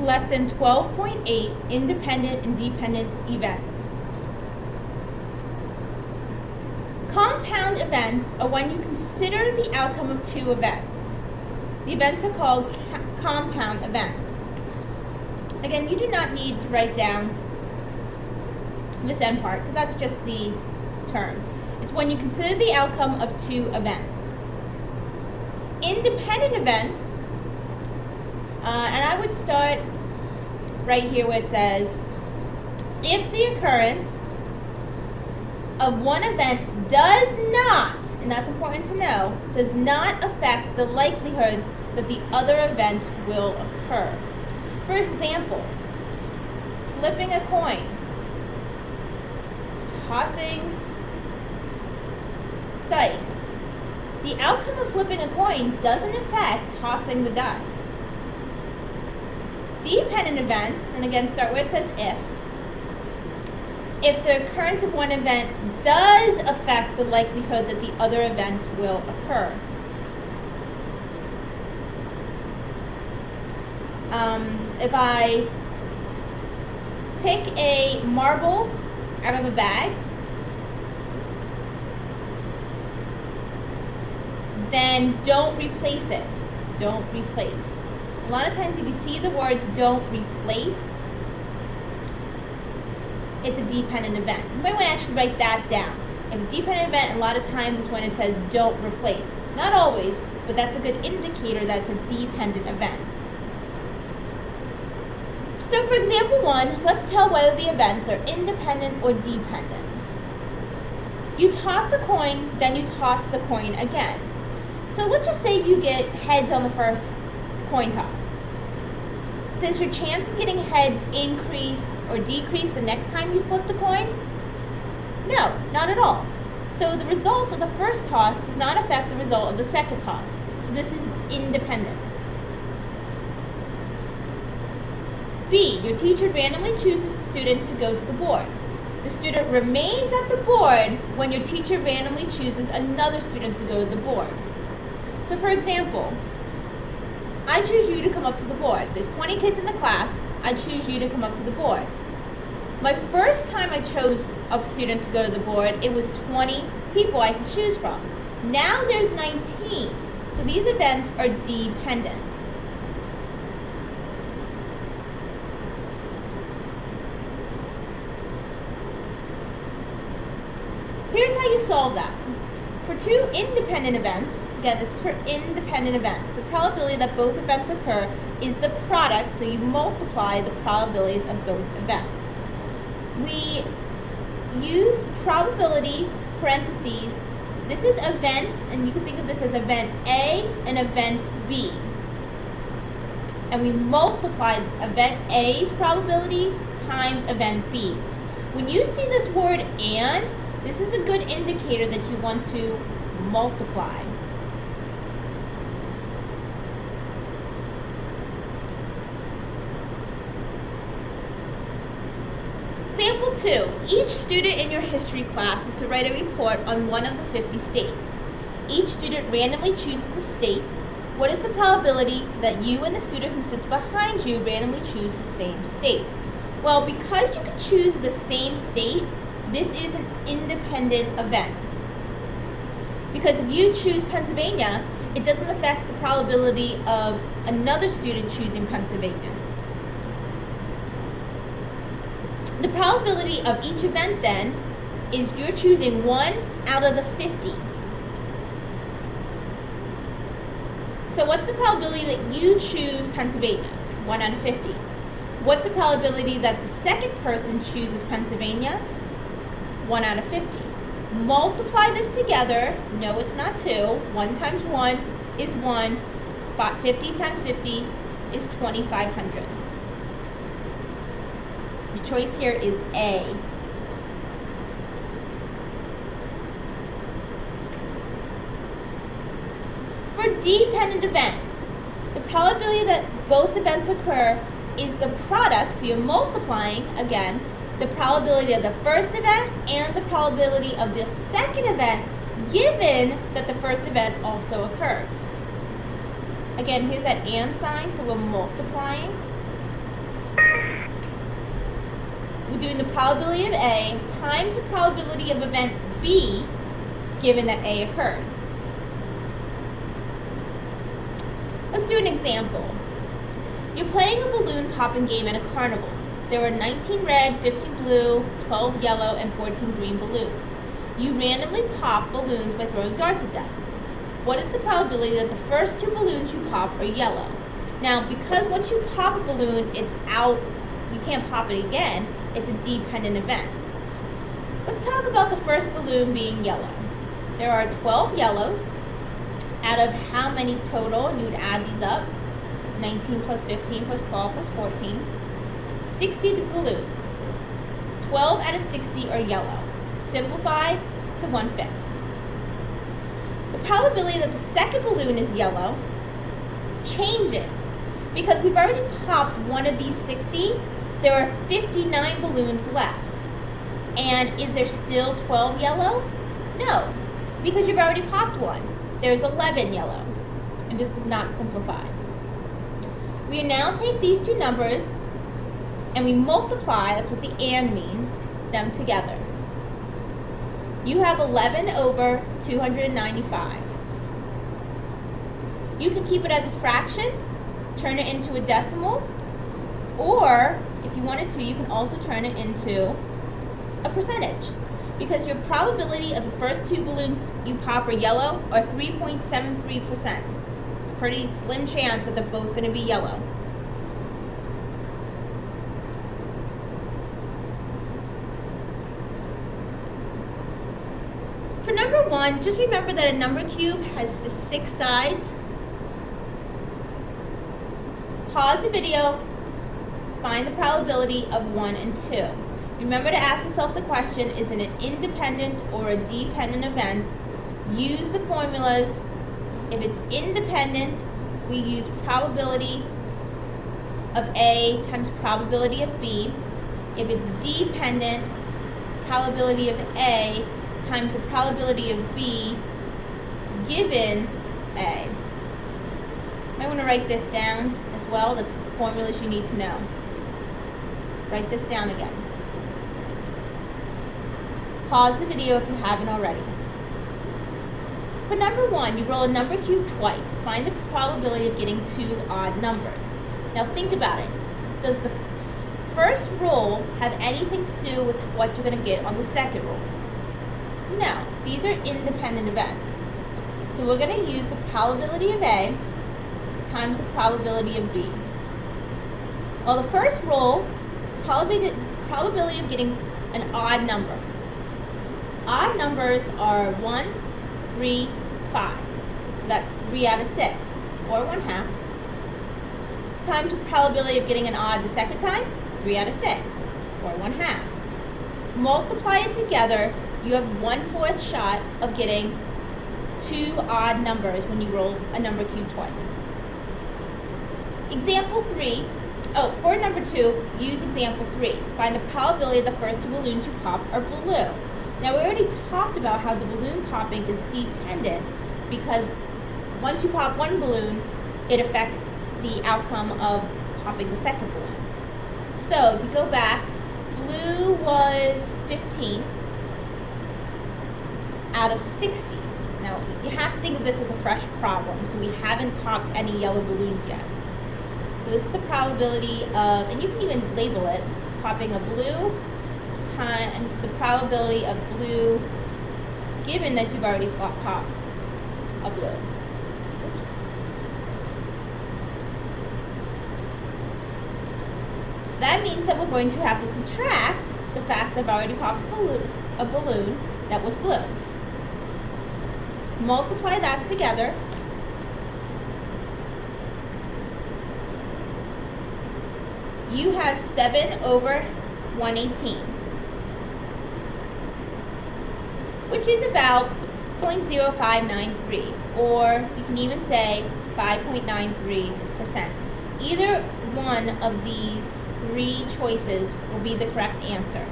Lesson 12.8, Independent and Dependent Events. Compound events are when you consider the outcome of two events. The events are called compound events. Again, you do not need to write down this end part because that's just the term. It's when you consider the outcome of two events. Independent events, and I would start right here where it says, if the occurrence of one event does not, and that's important to know, does not affect the likelihood that the other event will occur. For example, flipping a coin, tossing dice. The outcome of flipping a coin doesn't affect tossing the die. Dependent events, and again start where it says if the occurrence of one event does affect the likelihood that the other event will occur. If I pick a marble out of a bag, then don't replace it. Don't replace. A lot of times if you see the words don't replace, it's a dependent event. You might want to actually write that down. If a dependent event, a lot of times is when it says don't replace. Not always, but that's a good indicator that it's a dependent event. So for example 1, let's tell whether the events are independent or dependent. You toss a coin, then you toss the coin again. So let's just say you get heads on the first coin toss. Does your chance of getting heads increase or decrease the next time you flip the coin? No, not at all. So the result of the first toss does not affect the result of the second toss. So this is independent. B, your teacher randomly chooses a student to go to the board. The student remains at the board when your teacher randomly chooses another student to go to the board. So for example, I choose you to come up to the board. There's 20 kids in the class. I choose you to come up to the board. My first time I chose a student to go to the board, it was 20 people I could choose from. Now there's 19. So these events are dependent. Here's how you solve that. For two independent events, again, this is for independent events, the probability that both events occur is the product, so you multiply the probabilities of both events. We use probability parentheses. This is event, and you can think of this as event A and event B. And we multiply event A's probability times event B. When you see this word and, this is a good indicator that you want to multiply. Example 2. Each student in your history class is to write a report on one of the 50 states. Each student randomly chooses a state. What is the probability that you and the student who sits behind you randomly choose the same state? Well, because you can choose the same state, this is an independent event. Because if you choose Pennsylvania, it doesn't affect the probability of another student choosing Pennsylvania. The probability of each event then is you're choosing 1 out of the 50. So what's the probability that you choose Pennsylvania? 1 out of 50. What's the probability that the second person chooses Pennsylvania? 1 out of 50. Multiply this together. No, it's not 2. 1 times 1 is 1. 50 times 50 is 2,500. Your choice here is A. For dependent events, the probability that both events occur is the product, so you're multiplying, again, the probability of the first event and the probability of the second event, given that the first event also occurs. Again, here's that and sign, so we're multiplying. we're doing the probability of A times the probability of event B, given that A occurred. Let's do an example. You're playing a balloon popping game at a carnival. There are 19 red, 15 blue, 12 yellow, and 14 green balloons. You randomly pop balloons by throwing darts at them. What is the probability that the first 2 balloons you pop are yellow? Now, because once you pop a balloon, it's out, you can't pop it again, it's a dependent event. Let's talk about the first balloon being yellow. There are 12 yellows out of how many total, and you would add these up, 19 plus 15 plus 12 plus 14, 60 balloons. 12 out of 60 are yellow. Simplify to 1/5. The probability that the second balloon is yellow changes because we've already popped one of these 60. There are 59 balloons left. And is there still 12 yellow? No, because you've already popped one. There's 11 yellow, and this does not simplify. We now take these two numbers and we multiply, that's what the and means, them together. You have 11 over 295. You can keep it as a fraction, turn it into a decimal, or if you wanted to, you can also turn it into a percentage, because your probability of the first 2 balloons you pop are yellow are 3.73%. It's a pretty slim chance that they're both going to be yellow. For number 1, just remember that a number cube has 6 sides. Pause the video, find the probability of 1 and 2. Remember to ask yourself the question, is it an independent or a dependent event? Use the formulas. If it's independent, we use probability of A times probability of B. If it's dependent, probability of A times the probability of B given A. I want to write this down as well. That's formulas you need to know. Write this down again. Pause the video if you haven't already. For number 1, you roll a number cube twice. Find the probability of getting 2 odd numbers. Now think about it. Does the first roll have anything to do with what you're going to get on the second roll? No, these are independent events. So we're going to use the probability of A times the probability of B. Well, the first roll, probability of getting an odd number. Odd numbers are 1, 3, 5. So that's 3 out of 6, or 1/2. Times the probability of getting an odd the second time, 3 out of 6, or 1/2. Multiply it together, you have 1/4 shot of getting 2 odd numbers when you roll a number cube twice. Example 3, for number 2, use example 3. Find the probability the first 2 balloons you pop are blue. Now we already talked about how the balloon popping is dependent because once you pop one balloon, it affects the outcome of popping the second balloon. So if you go back, blue was 15 out of 60. Now you have to think of this as a fresh problem, so we haven't popped any yellow balloons yet. So this is the probability of, and you can even label it, popping a blue times the probability of blue given that you've already popped a blue. Oops. That means that we're going to have to subtract the fact that I've already popped a balloon that was blue. Multiply that together. You have 7 over 118, which is about 0.0593, or you can even say 5.93%. Either one of these 3 choices will be the correct answer.